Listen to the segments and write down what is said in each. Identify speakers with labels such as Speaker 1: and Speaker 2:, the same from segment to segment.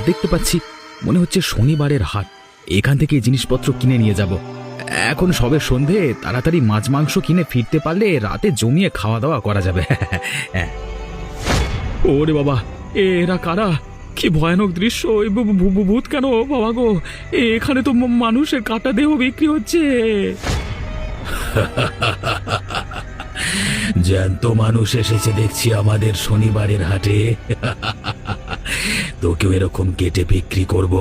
Speaker 1: দেখতে পাচ্ছি, মনে হচ্ছে শনিবারের হাট। এখান থেকে জিনিসপত্র কিনে নিয়ে যাব। এখন সবে সন্ধে, তাড়াতাড়ি মাছ মাংস কিনে ফিরতে পারলে রাতে জমিয়ে খাওয়া দাওয়া করা যাবে। ওরে বাবা, এরা কারা? কি ভয়ানক দৃশ্য! ভূত কেন বাবা গো? এখানে তো মানুষের কাটা দেহ বিক্রি হচ্ছে।
Speaker 2: জ্যান্ত মানুষ এসেছে দেখছি আমাদের শনিবারের হাটে। তোকেও এরকম কেটে বিক্রি করব।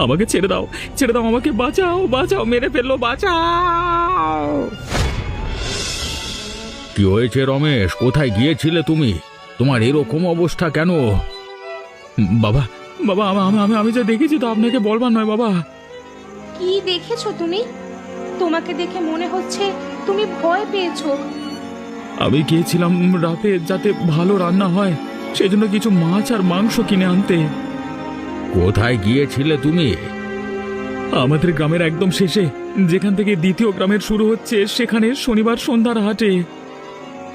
Speaker 1: আমাকে ছেড়ে দাও, ছেড়ে দাও, আমাকে বাঁচাও, বাঁচাও, মেরে ফেললো, বাঁচাও।
Speaker 2: কি হয়েছে রমেশ? কোথায় গিয়েছিলে তুমি? তোমার এরকম অবস্থা কেন?
Speaker 1: বাবা, বাবা, আমি যা দেখেছি তো আপনাকে বলবার নয় বাবা।
Speaker 3: কি দেখেছো তুমি? তোমাকে দেখে মনে হচ্ছে তুমি ভয় পেয়েছো।
Speaker 1: আমি গিয়েছিলাম রাতে যাতে ভালো রান্না হয়, সেজন্য কিছু মাছ আর মাংস কিনে আনতে।
Speaker 2: কোথায় গিয়েছিলে তুমি?
Speaker 1: আমাদের গ্রামের একদম শেষে, যেখান থেকে দ্বিতীয় গ্রামের শুরু হচ্ছে, সেখানে শনিবার সন্ধ্যার হাটে।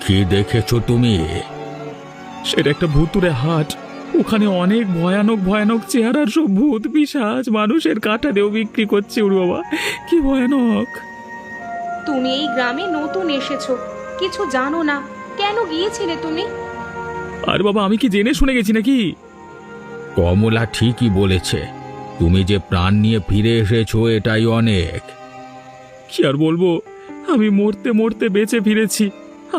Speaker 2: কি দেখেছো তুমি?
Speaker 1: সেটা একটা ভুতুড়ে হাট। ওখানে অনেক ভয়ানক ভয়ানক চেহারার সব ভূত পিশাচ মানুষের কাটা দেও বিক্রি করছে। ওরে বাবা, কি ভয়ানক!
Speaker 3: তুমি এই গ্রামে নতুন এসেছো, কিছু জানো না, কেন গিয়েছিলে তুমি?
Speaker 1: আর বাবা, আমি কি জেনে শুনে গেছি নাকি?
Speaker 2: কমলা ঠিকই বলেছে, তুমি যে প্রাণ নিয়ে ফিরে এসেছো এটাই অনেক।
Speaker 1: কি আর বলবো, আমি মরতে মরতে বেঁচে ফিরেছি।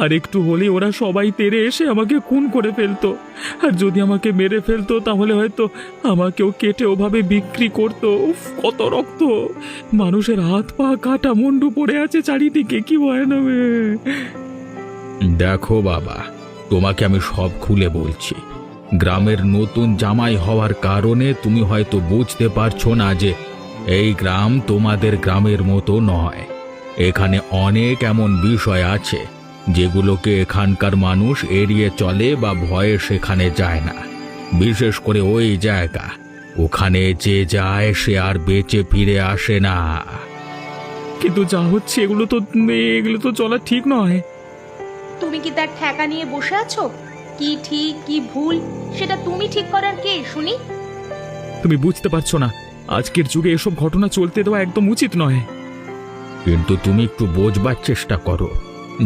Speaker 1: আর একটু হলেই ওরা সবাই তেড়ে এসে আমাকে খুন করে ফেলতো। আর যদি আমাকে মেরে ফেলতো তাহলে হয়তো আমাকেও কেটে ওভাবে বিক্রি করতো। উফ, কত রক্ত! মানুষের হাত পা কাটা, মুন্ডু পড়ে আছে চারিদিকে, কি ভয়ানক!
Speaker 2: দেখো বাবা, তোমাকে আমি সব খুলে বলছি। গ্রামের নতুন জামাই হওয়ার কারণে তুমি হয়তো বুঝতে পারছো না যে এই গ্রাম তোমাদের গ্রামের মতো নয়। এখানে অনেক এমন বিষয় আছে যেগুলোকে এখানকার মানুষ এড়িয়ে চলে বা ভয়ে সেখানে যায় না। বিশেষ করে ওই জায়গা, ওখানে যে যায় সে আর বেঁচে ফিরে আসে না।
Speaker 1: কিন্তু যা হচ্ছে এগুলো তো চলা ঠিক নয়।
Speaker 3: তুমি কি তার ঠেকা নিয়ে বসে আছো? কি ঠিক কি ভুল সেটা তুমি ঠিক করার কে শুনি?
Speaker 1: তুমি বুঝতে পারছো না, আজকের যুগে এসব ঘটনা চলতে দেওয়া একদম উচিত নয়।
Speaker 2: কিন্তু তুমি একটু বোঝবার চেষ্টা করো,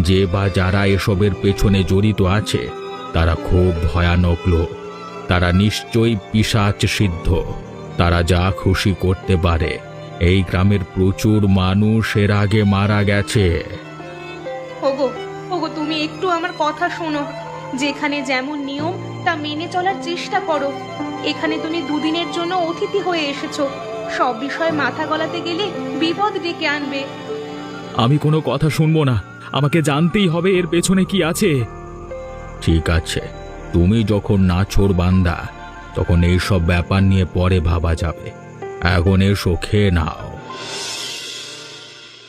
Speaker 2: যে বা যারা এসবের পেছনে জড়িত আছে তারা খুব ভয়ানক লোক। তারা নিশ্চয়ই পিশাচ সিদ্ধ। তারা যা খুশি করতে পারে। এই গ্রামের প্রচুর মানুষ এর আগে মারা গেছে।
Speaker 3: ওগো ওগো, তুমি একটু আমার কথা শোনো। যেখানে যেমন নিয়ম তা মেনে চলার চেষ্টা করো। এখানে তুমি দুদিনের জন্য অতিথি হয়ে এসেছো, সব বিষয়ে মাথা গলাতে গেলে বিপদ ডেকে আনবে।
Speaker 1: আমি কোনো কথা শুনবো না, আমাকে জানতেই হবে এর পেছনে কি আছে।
Speaker 2: ঠিক আছে, তুমি যখন নাছোড় বান্দা, তখন এইসব ব্যাপার নিয়ে পরে ভাবা যাবে। এখন এসো, খেয়ে নাও।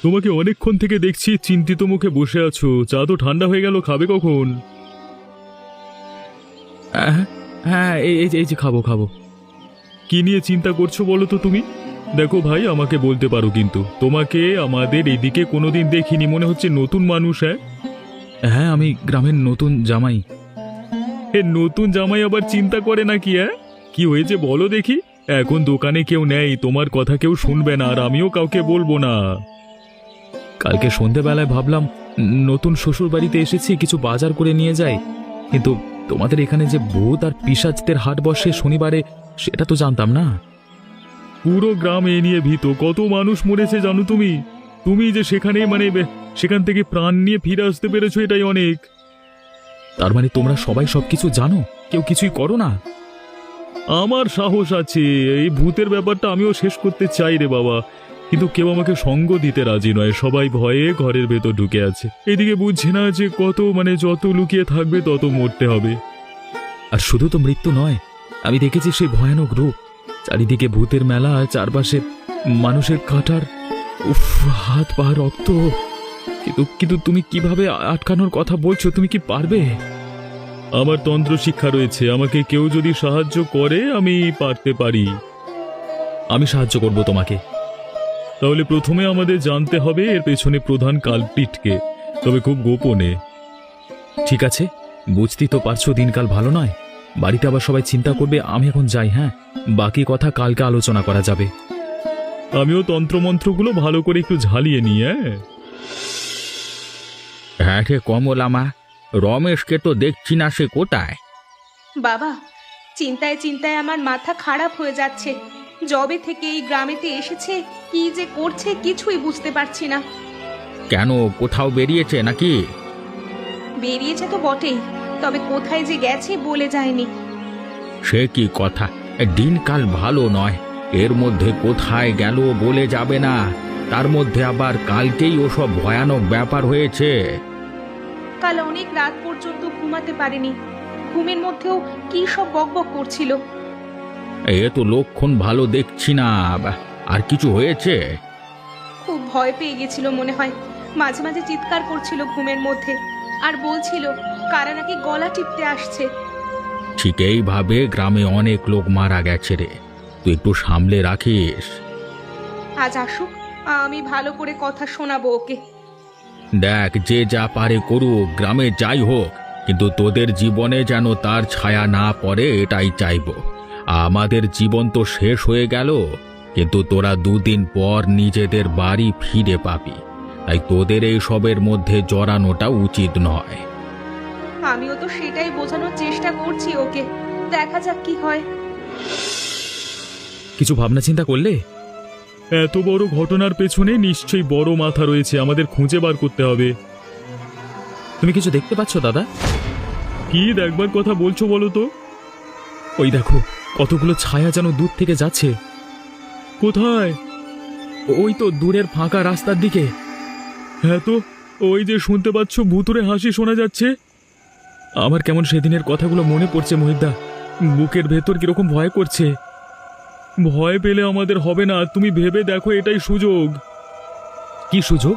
Speaker 1: তোমাকে অনেকক্ষণ থেকে দেখছি চিন্তিত মুখে বসে আছো। চা তো ঠান্ডা হয়ে গেল, খাবে কখন? হ্যাঁ, এই যে খাবো। কি নিয়ে চিন্তা করছো বলো তো তুমি? দেখো ভাই, আমাকে বলতে পারো, কিন্তু তোমাকে আমাদের এদিকে কোনোদিন দেখিনি, মনে হচ্ছে নতুন মানুষ। হ্যাঁ, আমি গ্রামের নতুন জামাই। নতুন জামাই আবার চিন্তা করে নাকি? কি হয়েছে বলো দেখি। এখন দোকানে কেউ নেই, তোমার কথা কেউ শুনবে না, আর আমিও কাউকে বলবো না। কালকে সন্ধেবেলায় ভাবলাম নতুন শ্বশুর বাড়িতে এসেছি, কিছু বাজার করে নিয়ে যাই। কিন্তু তোমাদের এখানে যে ভূত আর পিশাচদের হাট বসে শনিবারে, সেটা তো জানতাম না। পুরো গ্রাম এ নিয়ে ভীত, কত মানুষ মরেছে জানো তুমি? তুমি যে সেখানে সেখান থেকে প্রাণ নিয়ে ফিরে আসতে পেরেছো, এটাই অনেক। তার মানে তোমরা সবাই সবকিছু জানো, কেউ কিছুই করো না? আমার সাহস আছে, এই ভূতের ব্যাপারটা আমিও শেষ করতে চাই রে বাবা, কিন্তু কেউ আমাকে সঙ্গ দিতে রাজি নয়। সবাই ভয়ে ঘরের ভেতর ঢুকে আছে। এদিকে বুঝছে না যে যত লুকিয়ে থাকবে তত মরতে হবে। আর শুধু তো মৃত্যু নয়, আমি দেখেছি সেই ভয়ানক রূপ। চারিদিকে ভূতের মেলা, চারপাশে মানুষের কাটার, উফ, হাত পা রক্ত। কিন্তু তুমি কিভাবে আটকানোর কথা বলছো? তুমি কি পারবে? আমার তন্ত্র শিক্ষা রয়েছে, আমাকে কেউ যদি সাহায্য করে আমি পারতে পারি। আমি সাহায্য করব তোমাকে। তাহলে প্রথমে আমাদের জানতে হবে এর পেছনে প্রধান কালপ্রিটকে, তবে খুব গোপনে। ঠিক আছে, বুঝতেই তো পারছো দিনকাল ভালো নয়। বাড়িতে আবার সবাই চিন্তা করবে। আমি এখন যাই, হ্যাঁ, বাকি কথা কালকে আলোচনা করা যাবে। আমিও তন্ত্রমন্ত্রগুলো ভালো করে একটু ঝালিয়ে নিই।
Speaker 2: হ্যাঁ রে কমলামা, রমেশকে তো দেখছি না, সে কোথায়?
Speaker 3: বাবা, চিন্তায় চিন্তায় আমার মাথা খারাপ হয়ে যাচ্ছে। যবে থেকে এই গ্রামেতে এসেছে কি যে করছে কিছুই বুঝতে পারছি না।
Speaker 2: কেন, কোথাও বেরিয়েছে নাকি?
Speaker 3: বেরিয়েছে তো বটেই, তবে কোথায় যে গেছে বলে যায়নি।
Speaker 2: সে কি কথা, দিনকাল ভালো নয়, এর মধ্যে কোথায় গেল বলে যাবে না, তার মধ্যে আবার কালকেই ওসব ভয়ানক ব্যাপার হয়েছে।
Speaker 3: কাল অনেক রাত পর্যন্ত ঘুমাতে পারেনি, ঘুমের মধ্যেও কি সব বকবক করছিল।
Speaker 2: এ তো লক্ষণ ভালো দেখছি না। আর কিছু হয়েছে?
Speaker 3: খুব ভয় পেয়ে গেছিল মনে হয়, মাঝে মাঝে চিৎকার করছিল ঘুমের মধ্যে, আর বলছিল কারা নাকি গলা টিপতে আসছে।
Speaker 2: ঠিক এইভাবে গ্রামে অনেক লোক মারা গেছে রে, তুই একটু সামলে রাখিস।
Speaker 3: আজ আসুক, আমি ভালো করে কথা শোনাবো ওকে।
Speaker 2: দেখ, যে যা পারে করুক, গ্রামে যাই হোক, কিন্তু তোদের জীবনে যেন তার ছায়া না পড়ে এটাই চাইবো। আমাদের জীবন তো শেষ হয়ে গেল, কিন্তু তোরা দুদিন পর নিজেদের বাড়ি ফিরে পাবি, তাই তোদের এই সবের মধ্যে জড়ানোটা উচিত নয়।
Speaker 3: আমিও তো সেটাই বোঝানোর চেষ্টা করছি ওকে, দেখা যাক কি হয়।
Speaker 1: কিছু ভাবনা চিন্তা করলে? এত বড় ঘটনার পেছনে নিশ্চয়ই বড় মাথা রয়েছে, আমাদের খুঁজে বার করতে হবে। তুমি কিছু দেখতে পাচ্ছ দাদা? কি দেখবার কথা বলছো বলো তো? ওই দেখো, কতগুলো ছায়া যেন দূর থেকে যাচ্ছে। কোথায়? ওই তো দূরের ফাঁকা রাস্তার দিকে। হ্যাঁ তো, ওই যে শুনতে পাচ্ছ, ভুতুরে হাসি শোনা যাচ্ছে। আমার কেমন সেদিনের কথাগুলো মনে পড়ছে মহিদা, বুকের ভেতর কিরকম ভয় করছে। ভয় পেলে আমাদের হবে না, তুমি ভেবে দেখো, এটাই সুযোগ। কি সুযোগ?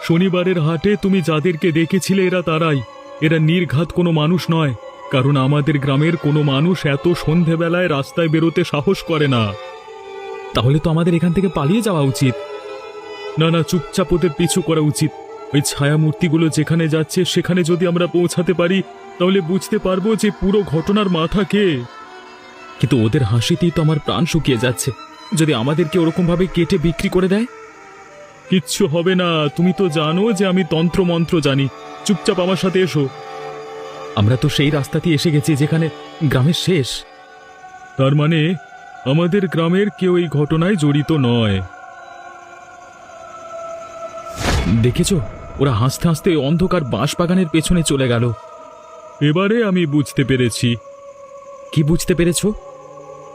Speaker 1: শনিবারের হাটে তুমি যাদেরকে দেখেছিলে এরা তারাই, এরা নির্ঘাত কোনো মানুষ নয়, কারণ আমাদের গ্রামের কোনো মানুষ এত সন্ধেবেলায় রাস্তায় বেরোতে সাহস করে না। তাহলে তো আমাদের এখান থেকে পালিয়ে যাওয়া উচিত। না না, চুপচাপ ওদের পিছু করা উচিত। ওই ছায়া মূর্তিগুলো যেখানে যাচ্ছে সেখানে যদি আমরা পৌঁছাতে পারি, তাহলে বুঝতে পারবো যে পুরো ঘটনার মাথা কে। কিন্তু ওদের হাসিতেই তো আমার প্রাণ শুকিয়ে যাচ্ছে, যদি আমাদেরকে ওরকম ভাবে কেটে বিক্রি করে দেয়। কিচ্ছু হবে না, তুমি তো জানো যে আমি তন্ত্র মন্ত্র জানি। চুপচাপ আমার সাথে এসো। আমরা তো সেই রাস্তাতেই এসে গেছি যেখানে গ্রামের শেষ। তার মানে আমাদের গ্রামের কেউ এই ঘটনায় জড়িত নয়। দেখেছো, ওরা হাসতে হাসতে অন্ধকার বাঁশবাগানের পেছনে চলে গেল। এবারে আমি বুঝতে পেরেছি। কি বুঝতে পেরেছো?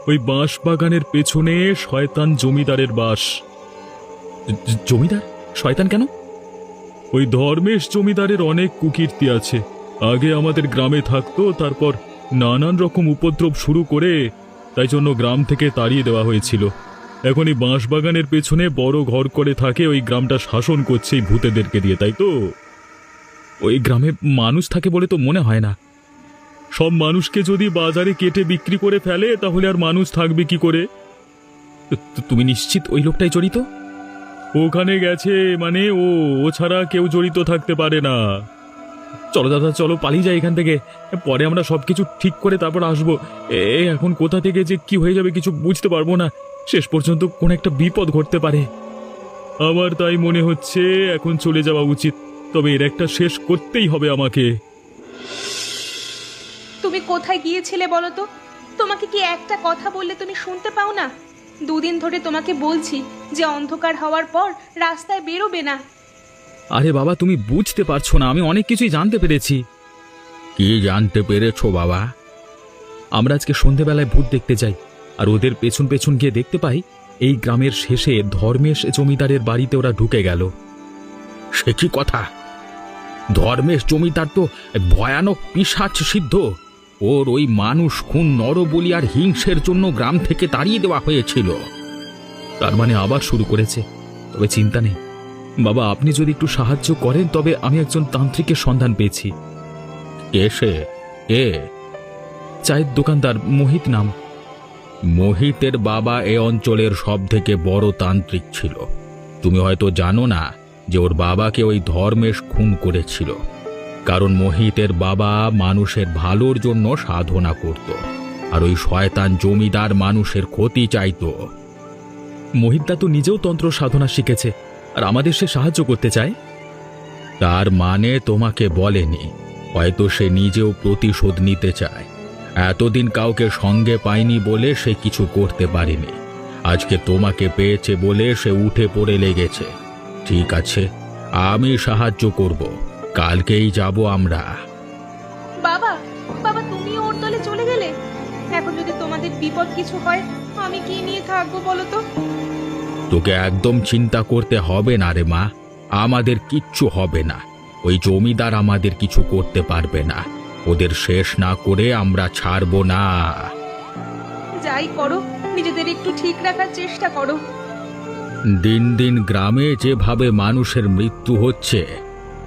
Speaker 1: ওই বাঁশবাগানের পেছনে শয়তান জমিদারের বাস। জমিদার? শয়তান কেন? ওই ধর্মেশ জমিদারের অনেক কুকীর্তি আছে। আগে আমাদের গ্রামে থাকতো, তারপর নানান রকম উপদ্রব শুরু করে, তাই জন্য গ্রাম থেকে তাড়িয়ে দেওয়া হয়েছিল। এখন এই বাঁশবাগানের পেছনে বড় ঘর করে থাকে, ওই গ্রামটা শাসন করছে এই ভূতেদেরকে দিয়ে, তাই তো? ওই গ্রামে মানুষ থাকে বলে তো মনে হয় না। সব মানুষকে যদি বাজারে কেটে বিক্রি করে ফেলে, তাহলে আর মানুষ থাকবে কি করে? তুমি নিশ্চিত ওই লোকটাই জড়িত? ওখানে গেছে মানে ও ছাড়া কেউ জড়িত থাকতে পারে না। চলো দাদা, চলো পালিয়ে যাই এখান থেকে, পরে আমরা সবকিছু ঠিক করে তারপর আসবো। এখন কোথা থেকে যে কি হয়ে যাবে কিছু বুঝতে পারবো না, শেষ পর্যন্ত কোন একটা বিপদ ঘটতে পারে। আমার তাই মনে হচ্ছে এখন চলে যাওয়া উচিত, তবে এর একটা শেষ করতেই হবে আমাকে।
Speaker 3: তুমি কোথায় গিয়েছিলে বলো তো? তোমাকে কি একটা কথা বললে তুমি শুনতে পাও না? দুদিন ধরে তোমাকে বলছি যে অন্ধকার হওয়ার পর রাস্তায় বেরোবে না।
Speaker 1: আরে বাবা, তুমি বুঝতে পারছো না, আমি অনেক কিছুই জানতে পেরেছি।
Speaker 2: কি জানতে পেরেছো বাবা?
Speaker 1: আমরা আজকে সন্ধেবেলায় ভূত দেখতে যাই, আর ওদের পেছন পেছন গিয়ে দেখতে পাই এই গ্রামের শেষে ধর্মেশ জমিদারের বাড়িতে ওরা ঢুকে গেল।
Speaker 2: সে কি কথা? ধর্মেশ জমিদার তো ভয়ানক পিশাচ সিদ্ধ, ওর ওই মানুষ খুন, নরবলি আর হিংসের জন্য গ্রাম থেকে তাড়িয়ে দেওয়া হয়েছিল।
Speaker 1: তার মানে আবার শুরু করেছে। তবে চিন্তা নেই বাবা, আপনি যদি একটু সাহায্য করেন, তবে আমি একজন তান্ত্রিকের সন্ধান পেয়েছি।
Speaker 2: কে সে? কে?
Speaker 1: চায়ের দোকানদার, মোহিত নাম।
Speaker 2: মোহিতের বাবা এ অঞ্চলের সব থেকে বড় তান্ত্রিক ছিল। তুমি হয়তো জানো না যে ওর বাবাকে ওই ধর্মেশ খুন করেছিল। কারণ মোহিতের বাবা মানুষের ভালোর জন্য সাধনা করত, আর ওই শয়তান জমিদার মানুষের ক্ষতি চাইতো।
Speaker 1: মোহিতদা তো নিজেও তন্ত্র সাধনা শিখেছে, আর আমাদের সে সাহায্য করতে চায়।
Speaker 2: তার মানে তোমাকে বলেনি, হয়তো সে নিজেও প্রতিশোধ নিতে চায়। এতদিন কাউকে সঙ্গে পায়নি বলে সে কিছু করতে পারেনি। আজকে তোমাকে পেয়েছে বলে সে উঠে পড়ে লেগেছে। ঠিক আছে, আমি সাহায্য করব, কালকেই যাব আমরা।
Speaker 3: বাবা, বাবা তুমিও ওর দলে চলে গেলে? এখন যদি তোমাদের বিপদ কিছু হয়, আমি কি নিয়ে থাকবো বলো তো?
Speaker 2: তোকে একদম চিন্তা করতে হবে না রে মা, আমাদের কিচ্ছু হবে না। ওই জমিদার আমাদের কিছু করতে পারবে না। ওদের শেষ না করে আমরা ছাড়বো না।
Speaker 3: যাই করো, নিজেদের একটু ঠিক রাখার চেষ্টা করো।
Speaker 2: দিন দিন গ্রামে যেভাবে মানুষের মৃত্যু হচ্ছে,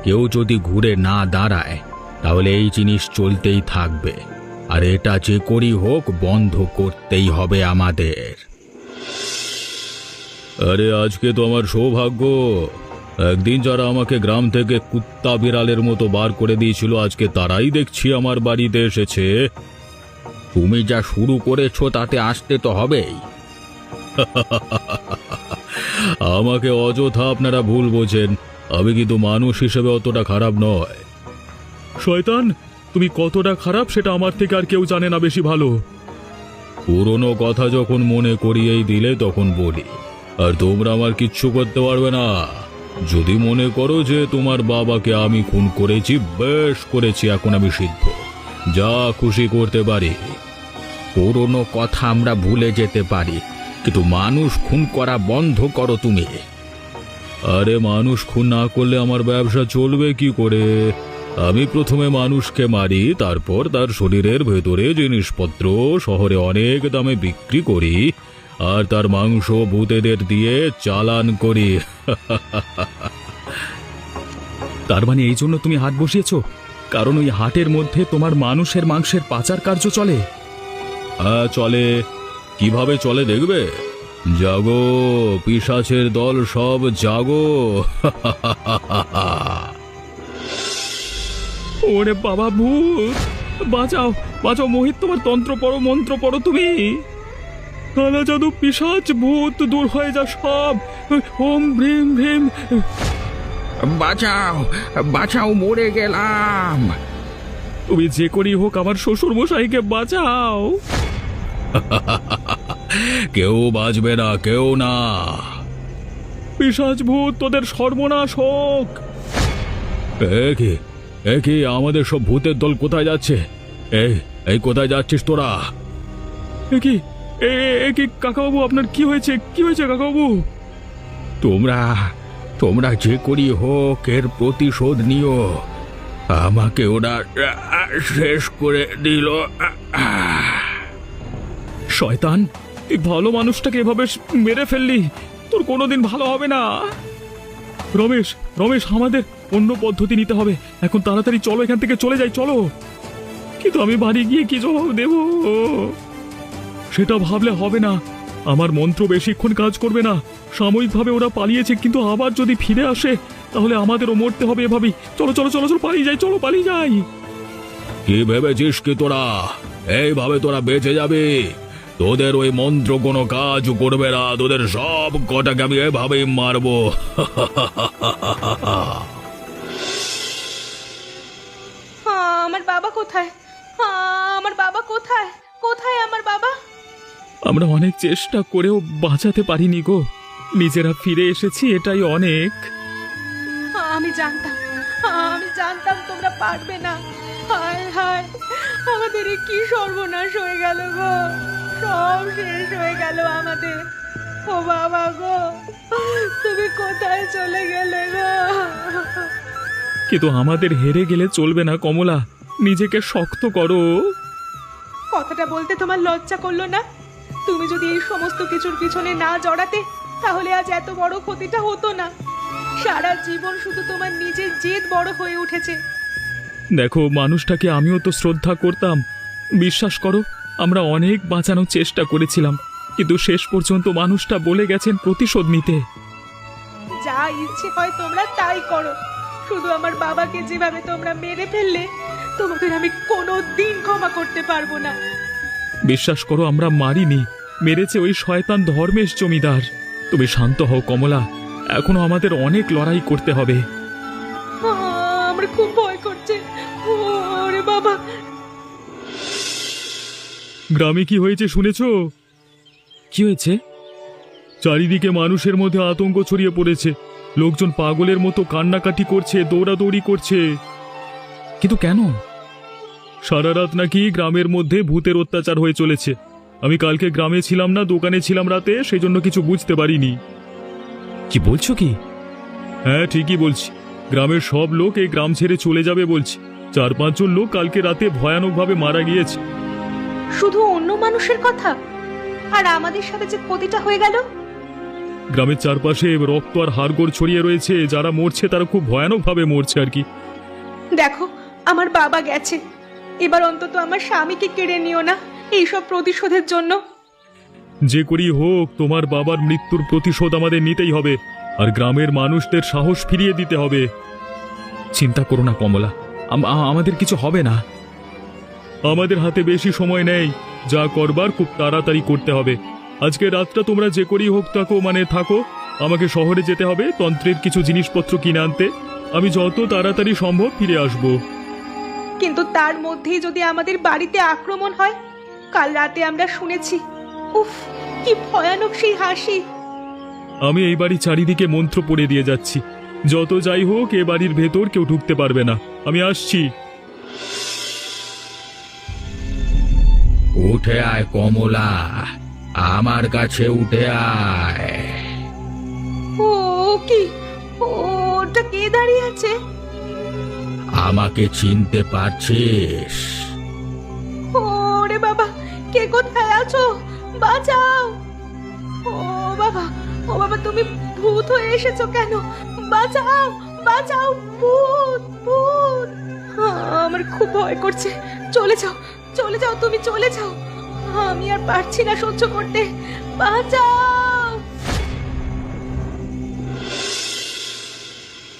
Speaker 2: কেউ যদি ঘুরে না দাঁড়ায় তাহলে এই জিনিস চলতেই থাকবে। আর এটা যে করি হোক বন্ধ করতেই হবে আমাদের। আরে আজকে তো আমার সৌভাগ্য। একদিন যারা আমাকে গ্রাম থেকে কুত্তা বিড়ালের মতো বার করে দিয়েছিল, আজকে তারাই দেখছি আমার বাড়িতে এসেছে। তুমি যা শুরু করেছো তাতে আসতে তো হবেই। আমাকে অযথা আপনারা ভুল বোঝেন, আমি কিন্তু মানুষ হিসেবে অতটা খারাপ নয়।
Speaker 1: শয়তান, তুমি কতটা খারাপ সেটা আমার থেকে আর কেউ জানে না বেশি ভালো।
Speaker 2: পুরনো কথা যখন মনে করিয়েই দিলে তখন বলি, আর তোমরা আমার কিচ্ছু করতে পারবে না। যদি মনে করো যে তোমার বাবাকে আমি খুন করেছি, বেশ করেছি, এখন আমি সিদ্ধ, যা খুশি করতে পারি। পুরনো কথা আমরা ভুলে যেতে পারি, কিন্তু মানুষ খুন করা বন্ধ করো তুমি। আরে মানুষ খুন না করলে আমার ব্যবসা চলবে কি করে? আমি প্রথমে মানুষকে মারি, তারপর তার শরীরের ভেতরে জিনিসপত্র শহরে অনেক দামে বিক্রি করি, আর তার মাংস ভূতেদের দিয়ে চালান করি।
Speaker 1: তার মানে এই জন্য তুমি হাট বসিয়েছো? কারণ ওই হাটের মধ্যে তোমার মানুষের মাংসের পাচার কার্য চলে?
Speaker 2: হ্যাঁ চলে। কিভাবে চলে দেখবে? জাগো পিশাচের দল, সব জাগো।
Speaker 1: ওরে বাবা, ভূত! বাঁচাও, বাঁচাও মোহিত, তোমার তন্ত্র পড়ো, মন্ত্র পড়ো তুমি। কালা জাদু, পিশাচ, ভূত দূর হয়ে যা সব। ওম ভ্রিম ভ্রিম।
Speaker 2: বাঁচাও, বাঁচাও, মরে গেলাম।
Speaker 1: তুমি যে করি হোক আমার শ্বশুর মশাইকে বাঁচাও।
Speaker 2: কেউ বাঁচবে না, কেউ না।
Speaker 1: পিশাচ ভূত, তোদের সর্বনাশ হোক।
Speaker 2: একই আমাদের সব ভূতের দল কোথায় যাচ্ছে? এই কোথায় যাচ্ছিস তোরা?
Speaker 1: একই একই কাকাবাবু, আপনার কি হয়েছে? কি হয়েছে কাকাবাবু?
Speaker 2: তোমরা যে করি হোক এর প্রতিশোধ নিও। আমাকে ওরা শেষ করে দিল।
Speaker 1: শয়তান, তুই ভালো মানুষটাকে এভাবে মেরে ফেললি, তোর কোনোদিন ভালো হবে না। রমেশ, রমেশ, আমাদের অন্য পদ্ধতি নিতে হবে। এখন তাড়াতাড়ি চলো, এখান থেকে চলে যাই, চলো। কিন্তু আমি বাড়ি গিয়ে কি জবাব দেব সেটা ভাবলে হবে না। আমার মন্ত্র বেশিক্ষণ কাজ করবে না। সাময়িকভাবে ওরা পালিয়েছে, কিন্তু আবার যদি ফিরে আসে তাহলে আমাদেরও মরতে হবে এভাবেই। চলো চলো চলো চলো, পালিয়ে যাই, চলো পালিয়ে যাই।
Speaker 2: কি ভেবেছিস কি তোরা এইভাবে তোরা বেঁচে যাবে? তোদের ওই মন্ত্র কোনো কাজ করবে না, তোদের সব কটাকে আমি এভাবেই মারবো।
Speaker 3: আমার বাবা কোথায়? আমার বাবা কোথায়? কোথায় আমার বাবা?
Speaker 1: আমরা অনেক চেষ্টা করেও বাঁচাতে পারিনি গো। নিজেরা ফিরে এসেছি, এটাই অনেক।
Speaker 3: আমি জানতাম তোমরা পারবে না। হায় হায়, আমাদের এ কি সর্বনাশ হয়ে গেল গো, সব শেষ হয়ে গেল আমাদের। ও বাবা গো, তুমি কোথায় চলে গেলে গো?
Speaker 1: কিন্তু আমাদের হেরে গেলে চলবে না কমলা, নিজেকে শক্ত করো।
Speaker 3: কথাটা বলতে তোমার লজ্জা করলো না? তুমি যদি এই সমস্ত কিছুর পিছনে না জড়াতে তাহলে আজ এত বড় ক্ষতিটা হতো না। সারা জীবন শুধু তোমার নিজের জেদ বড় হয়ে উঠেছে।
Speaker 1: দেখো, মানুষটাকে আমিও তো শ্রদ্ধা করতাম। বিশ্বাস করো, আমরা অনেক বাঁচানোর চেষ্টা করেছিলাম, কিন্তু শেষ পর্যন্ত মানুষটা বলে গেছেন প্রতিশোধ নিতে।
Speaker 3: যা ইচ্ছে হয় তোমরা তাই করো, শুধু আমার বাবাকে যেভাবে তোমরা মেরে ফেললে, তোমাদের আমি কোনোদিন ক্ষমা করতে পারবো না।
Speaker 1: বিশ্বাস করো, আমরা মারিনি, মেরেছে ওই শয়তান ধর্মেশ জমিদার। তুমি শান্ত হও কমলা, এখনো আমাদের অনেক লড়াই করতে হবে।
Speaker 3: আমার খুব ভয় করছে। ওরে বাবা!
Speaker 1: গ্রামে কি হয়েছে শুনেছো? কি হয়েছে? চারিদিকে মানুষের মধ্যে আতঙ্ক ছড়িয়ে পড়েছে। লোকজন পাগলের মতো কান্নাকাটি করছে, দৌড়াদৌড়ি করছে। কিন্তু কেন? সারা রাত নাকি গ্রামের মধ্যে ভূতের অত্যাচার হয়ে চলেছে। আমি কালকে গ্রামে ছিলাম না, দোকানে ছিলাম রাতে, সেই জন্য কিছু বুঝতে পারিনি। কি বলছো কি? হ্যাঁ, ঠিকই বলছি। গ্রামের সব লোক এই গ্রাম ছেড়ে চলে যাবে বলছে। 4-5 জন লোক কালকে রাতে ভয়ানকভাবে মারা গিয়েছে।
Speaker 3: শুধু অন্য মানুষের কথা, আর আমাদের সাথে যে ক্ষতিটা হয়ে গেল।
Speaker 1: গ্রামের চারপাশে রক্ত আর হাড়গোড় ছড়িয়ে রয়েছে। যারা মরছে তারা খুব ভয়ানকভাবে মরছে আর কি।
Speaker 3: দেখো, আমার বাবা গেছে, এবার অন্তত আমার স্বামীকে কেড়ে নিও না এইসব প্রতিশোধের জন্য।
Speaker 1: যে করি হোক, তোমার বাবার মৃত্যুর প্রতিশোধ আমাদের নিতেই হবে, আর গ্রামের মানুষদের সাহস ফিরিয়ে দিতে হবে। চিন্তা করো না কমলা, আমাদের কিছু হবে না। আমাদের হাতে বেশি সময় নেই, যা করবার খুব তাড়াতাড়ি করতে হবে। আজকে রাতটা তোমরা যে করেই হোক থাকো। আমাকে শহরে যেতে হবে তন্ত্রের কিছু জিনিসপত্র কিনে আনতে। আমি যত তাড়াতাড়ি সম্ভব ফিরে আসব।
Speaker 3: কিন্তু তার মধ্যেই যদি আমাদের বাড়িতে আক্রমণ হয়? কাল রাতে আমরা শুনেছি। উফ, কি ভয়ানক সেই হাসি!
Speaker 1: আমি এই বাড়ি চারিদিকে মন্ত্র পড়ে দিয়ে যাচ্ছি। যত যাই হোক, এ বাড়ির ভেতর কেউ ঢুকতে পারবে না। আমি আসছি।
Speaker 2: উঠে আয় কমলা, আমার কাছে উঠে আয়।
Speaker 3: ও কি? ওটা কে দাঁড়িয়ে আছে?
Speaker 2: আমাকে চিনতে পারছিস?
Speaker 3: ওরে বাবা, কে কোথায় আছো? বাঁচাও! ও বাবা, ও বাবা, তুমি ভূত হয়ে এসেছো কেন? বাঁচাও, বাঁচাও! ভূত, ভূত! আমার খুব ভয় করছে। চলে যাও, চলে যাও, তুমি চলে যাও। আমি আর পারছি না সহ্য করতে। বাঁচাও!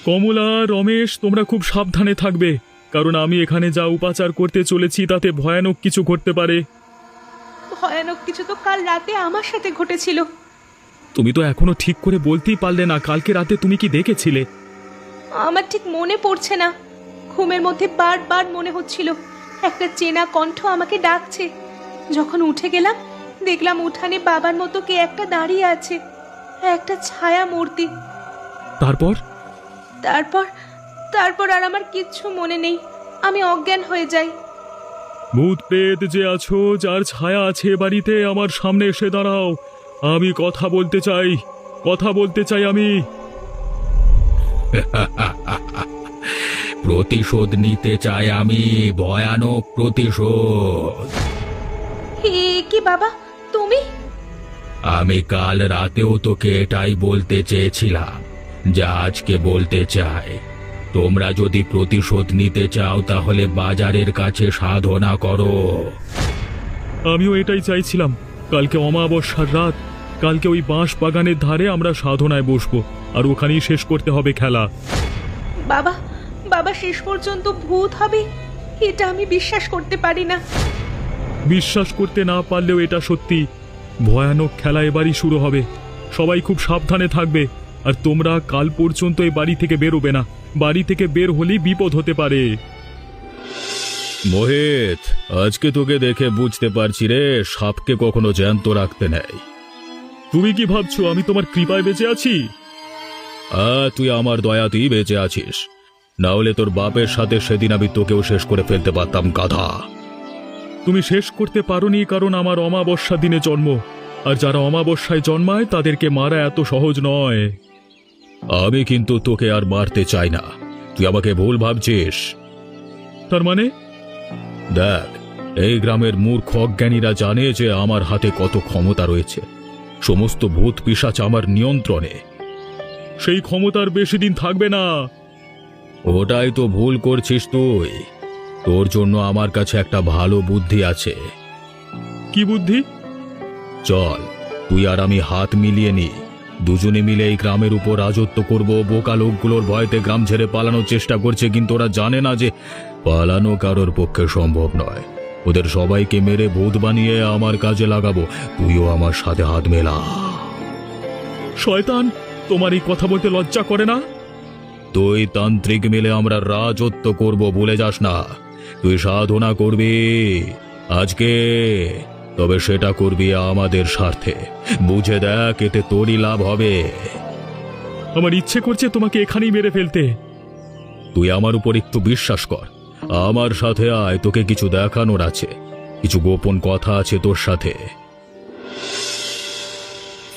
Speaker 1: কমলা, রমেশ, তোমরা খুব সাবধানে থাকবে, কারণ আমি এখানে যা উপাচার করতে চলেছি তাতে ভয়ানক কিছু ঘটতে পারে।
Speaker 3: ভয়ানক কিছু তো কাল রাতে আমার সাথে ঘটেছিল।
Speaker 1: তুমি তো এখনো ঠিক করে বলতেই পারলে না, কালকে রাতে তুমি কি দেখেছিলে?
Speaker 3: আমার ঠিক মনে পড়ছে না। ঘুমের মধ্যে বারবার মনে হচ্ছিল একটা চেনা কণ্ঠ আমাকে ডাকছে। যখন উঠে গেলাম, দেখলাম উঠানে বাবার মতো কে একটা দাঁড়িয়ে আছে, একটা ছায়া মূর্তি।
Speaker 1: তারপর?
Speaker 3: তারপর তারপর আর আমার কিচ্ছু মনে নেই। আমি অজ্ঞান হয়ে যাই।
Speaker 1: ভূত প্রেত যে আছো, যার ছায়া আছে বাড়িতে, আমার সামনে এসে দাঁড়াও। আমি কথা বলতে চাই আমি।
Speaker 2: প্রতিশোধ নিতে চাই আমি, ভয়ানক প্রতিশোধ।
Speaker 3: কি বাবা, তুমি?
Speaker 2: আমি কাল রাতেও তোকে এটাই বলতে চেয়েছিলাম, যা আজকে বলতে চাই। তোমরা যদি প্রতিশোধ নিতে চাও তাহলে বাজারের কাছে সাধনা করো।
Speaker 1: আমিও এটাই চাইছিলাম। কালকে অমাবস্যার রাত, কালকে ওই বাঁশ বাগানের ধারে আমরা সাধনায় বসবো, আর ওখানেই শেষ করতে হবে খেলা।
Speaker 3: বাবা, বাবা শেষ পর্যন্ত ভূত হবে, এটা আমি বিশ্বাস করতে পারি না।
Speaker 1: বিশ্বাস করতে না পারলেও এটা সত্যি। ভয়ানক খেলা এবারই শুরু হবে। সবাই খুব সাবধানে থাকবে, আর তোমরা কাল পর্যন্ত এই বাড়ি থেকে বেরোবে না। বাড়ি থেকে বের হলেই বিপদ হতে পারে। মোহিত, আজকে তোকে দেখে বুঝতে পারছি রে, সাপকে কখনো জ্যান্ত রাখতে নেই। তুমি কি ভাবছো আমি তোমার কৃপায় বেঁচে আছি? তুই আমার দয়াতেই বেঁচে আছিস, না হলে তোর বাপের সাথে সেদিন আমি তোকেও শেষ করে ফেলতে পারতাম, গাধা। তুমি শেষ করতে পারোনি কারণ আমার অমাবস্যা দিনে জন্ম, আর যারা অমাবস্যায় জন্মায় তাদেরকে মারা এত সহজ নয়। আমি কিন্তু তোকে আর মারতে চাই না, তুই আমাকে ভুল ভাবছিস। তার মানে? দেখ, এই গ্রামের মূর্খ অজ্ঞানীরা জানে যে আমার হাতে কত ক্ষমতা রয়েছে। সমস্ত ভূত পিশাচ আমার নিয়ন্ত্রণে। সেই ক্ষমতার বেশি দিন থাকবে না। ওটাই তো ভুল করছিস তুই। তোর জন্য আমার কাছে একটা ভালো বুদ্ধি আছে। কি বুদ্ধি? চল, তুই আর আমি হাত মিলিয়ে নি,
Speaker 2: দুজনে মিলে এই গ্রামের উপর রাজত্ব করব। বোকা লোকগুলোর ভয়তে গ্রাম ছেড়ে পালানোর চেষ্টা করছে, কিন্তু ওরা জানে না যে পালানো কারোর পক্ষে সম্ভব নয়। ওদের সবাইকে মেরে ভূত বানিয়ে আমার কাজে লাগাবো। তুইও আমার সাথে হাত মেলা।
Speaker 1: শয়তান, তোমার এই কথা বলতে লজ্জা করে না?
Speaker 2: তুই তান্ত্রিক মিলে আমরা রাজত্ব করব, ভুলে যাস না। তুই সাধনা করবি আজকে, তবে সেটা করবি আমাদের স্বার্থে। বুঝে দেখ, এতে তোরই লাভ হবে।
Speaker 1: আমার ইচ্ছে করছে তোমাকে এখানেই মেরে ফেলতে।
Speaker 2: তুই আমার উপর একটু বিশ্বাস কর, আমার সাথে আয়। তোকে কিছু দেখানোর আছে, কিছু গোপন কথা আছে তোর সাথে।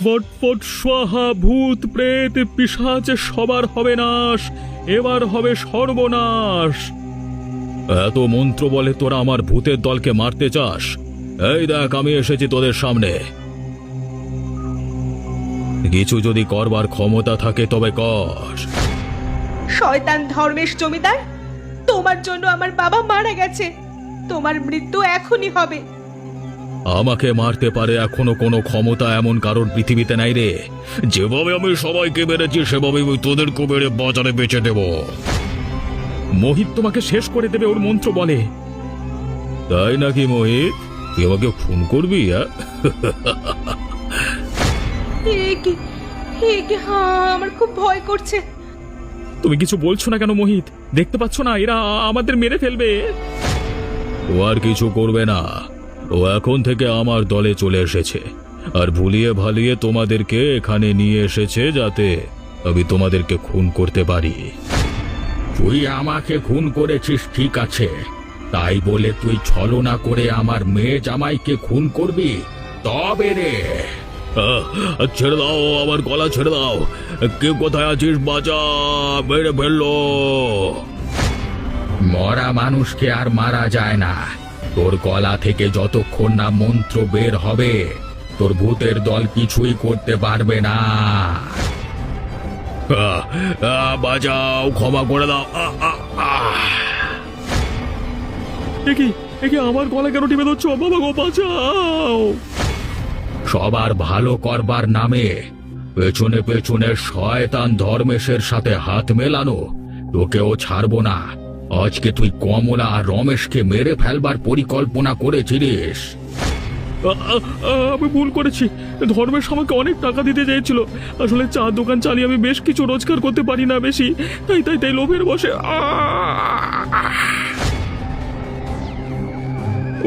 Speaker 1: ফটফট স্বাহা, ভূত প্রেত পিশাচ সবার হবে নাশ, এবার হবে সর্বনাশ।
Speaker 2: এত মন্ত্র বলে তোরা আমার ভূতের দলকে মারতে চাস? এই দেখ, আমি এসেছি তোদের সামনে। কিছু যদি করবার ক্ষমতা থাকে তবে কর।
Speaker 3: শয়তান ধর্মেশ জমিদার, তোমার জন্য আমার বাবা মারা গেছে, তোমার মৃত্যু এখনই হবে।
Speaker 2: আমাকে মারতে পারে এখনো কোনো ক্ষমতা এমন কারোর পৃথিবীতে নাই রে। যেভাবে আমি সবাইকে মেরেছি সেভাবে আমি তোদেরকে মেরে বাজারে বেচে দেব।
Speaker 1: মোহিত তোমাকে শেষ করে দেবে, ওর মন্ত্র বলে।
Speaker 2: তাই নাকি মোহিত? তুই আমাকে খুন করবি?
Speaker 3: আমার খুব ভয় করছে।
Speaker 1: তুমি কিছু বলছো না কেন মোহিত? দেখতে পাচ্ছ না এরা আমাদের মেরে ফেলবে?
Speaker 2: ও আর কিছু করবে না। ও এখন থেকে আমার দলে চলে এসেছে, আর ভুলিয়ে ভালিয়ে তোমাদেরকে এখানে নিয়ে এসেছে যাতে আমি তোমাদেরকে খুন করতে পারি। তুই আমাকে খুন করেছিস ঠিক আছে, তাই বলে তুই ছলনা করে আমার মেয়ে জামাইকে খুন করবি? তবে রে, ছেড়ে দাও, আমার গলা ছেড়ে দাও। কে কোথায় আছিস? বাঁচা, মেরে ফেললো। মরা মানুষকে আর মারা যায় না। তোর গলা থেকে যতক্ষণ না মন্ত্র বের হবে, তোর ভূতের দল কিছুই করতে পারবে না। বাঁচাও, ক্ষমা করে দাও।
Speaker 1: একে আমার গলা কেন টিপে ধরছো? বাবা গো, বাঁচাও।
Speaker 2: সবার ভালো করবার নামে পেছনে পেছনে শয়তান ধর্মেশের সাথে হাত মেলানো, তোকেও ছাড়বো না। আজকে তুই কমলা আর রমেশকে মেরে ফেলবার পরিকল্পনা করেছিলিস।
Speaker 1: আমি ভুল করেছি। ধর্মেশ আমাকে অনেক টাকা দিতে চেয়েছিল। আসলে চা দোকান চালিয়ে আমি বেশ কিছু রোজগার করতে পারি না বেশি, তাই লোভের বসে।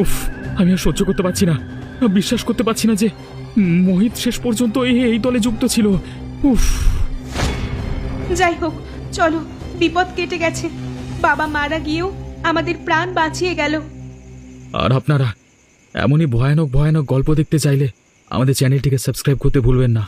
Speaker 1: উফ, আমি আর সহ্য করতে পারছি না। বিশ্বাস করতে পারছি না যে মোহিত শেষ পর্যন্ত এই দলে যুক্ত ছিল। উফ।
Speaker 3: যাই হোক, চলো, বিপদ কেটে গেছে। বাবা মারা গিয়েও আমাদের প্রাণ বাঁচিয়ে গেল।
Speaker 1: আর আপনারা এমনই ভয়ানক ভয়ানক গল্প দেখতে চাইলে আমাদের চ্যানেলটিকে সাবস্ক্রাইব করতে ভুলবেন না।